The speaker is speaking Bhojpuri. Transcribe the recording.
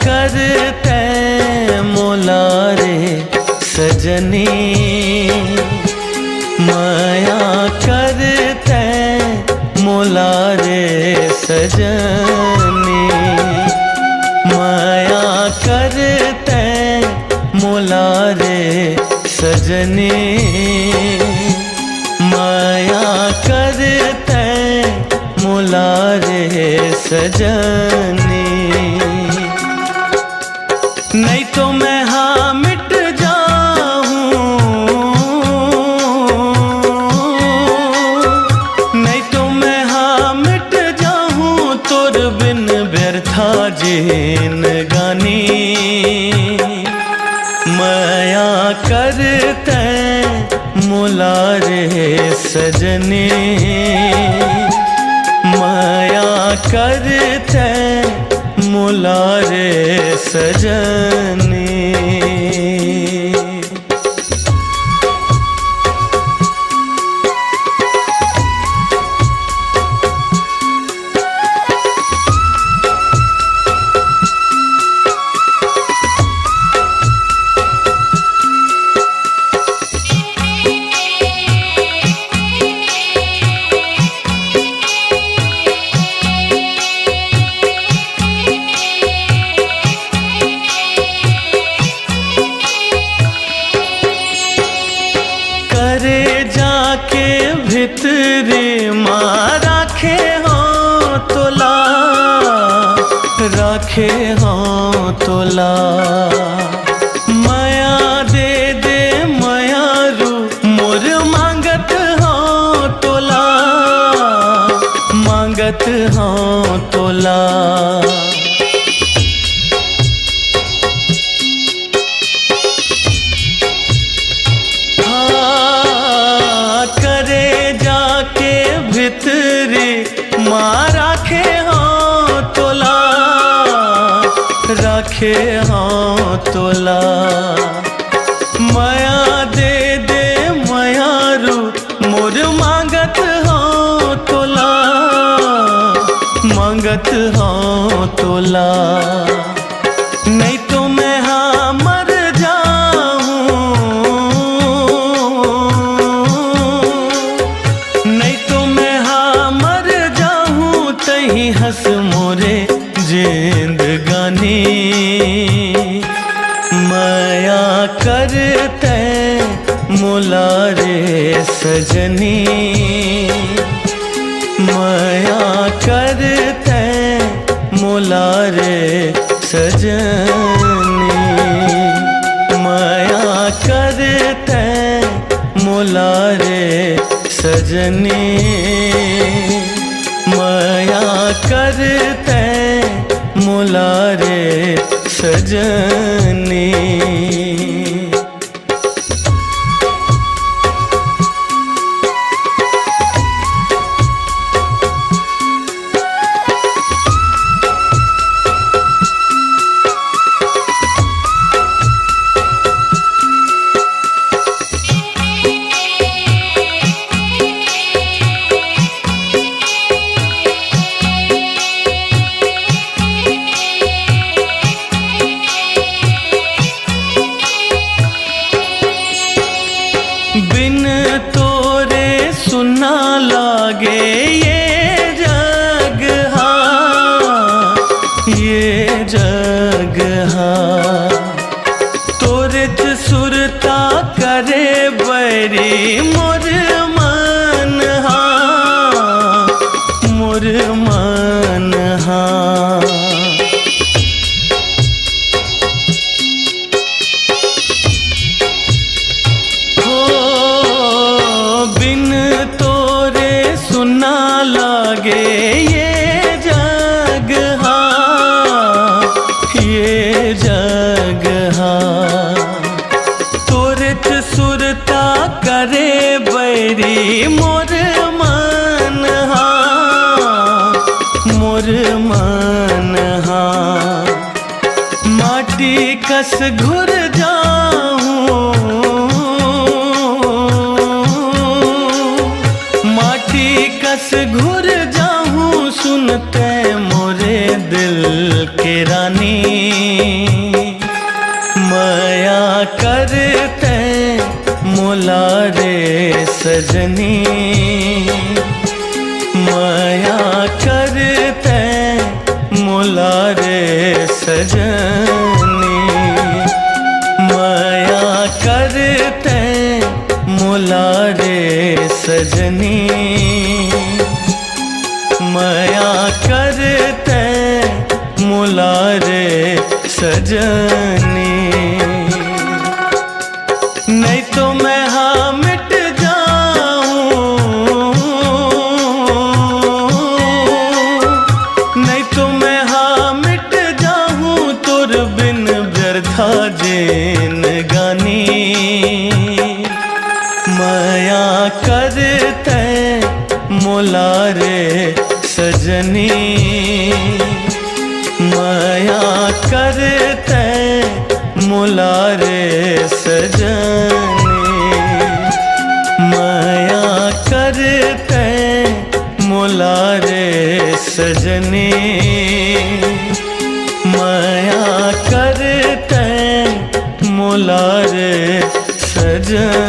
करते मोला रे सजनी, माया करते मोला रे सजनी, माया करते मोला रे सजनी, माया करते मोला रे सजनी। नहीं तो मैं हाँ मिट जाऊं, नहीं तो मैं हाँ मिट जाऊं, तोर बिन व्यर्था जीन गानी, माया करते मोला रे सजनी, माया करते मोला रे सजनी। करे जाके भितरे माँ राखे हो तोला, राखे हो तोला, माया दे दे माया रू मोर मांगत हो तोला, मांगत हो तोला। भितरे माँ राखे हो तोला, राखे हो तोला, माया दे दे माया रू मोर मांगत हो तोला, मांगत हो तोला। नहीं तो मैं हाँ मर जाऊं, नहीं तो मैं हाँ मर जाऊं, तही हंस मोरे जिंदगानी, माया करते मोला रे सजनी, माया करते मोला रे सजनी, माया करते मोला रे सजनी, माया करते मोला रे सजनी। बिन तोरे सुना लागे ये जग हाँ, ये जग हाँ, तोरे सुरता करे बैरी मोर मन हाँ, मोर मन हाँ। सुना लागे ये जग हाँ, ये जग हाँ, तुरत सुरता करे बैरी मोर मन हाँ, मोर मन हाँ। माटी कस घुर जाऊं, कस घुर जाऊं, सुनते मोरे दिल के रानी, सजनी माया करते मुलारे सजनी माया करते मुलारे सजनी माया करते मुलारे सजनी नहीं तो मैं हाँ मिट जाऊं नहीं तो मैं हाँ मिट जाऊं तुर बिन व्यर्था जेन गानी माया करते मुलारे सजनी माया करते मुलारे सजनी माया करते मुलारे सजनी माया करते मुलारे सजनी।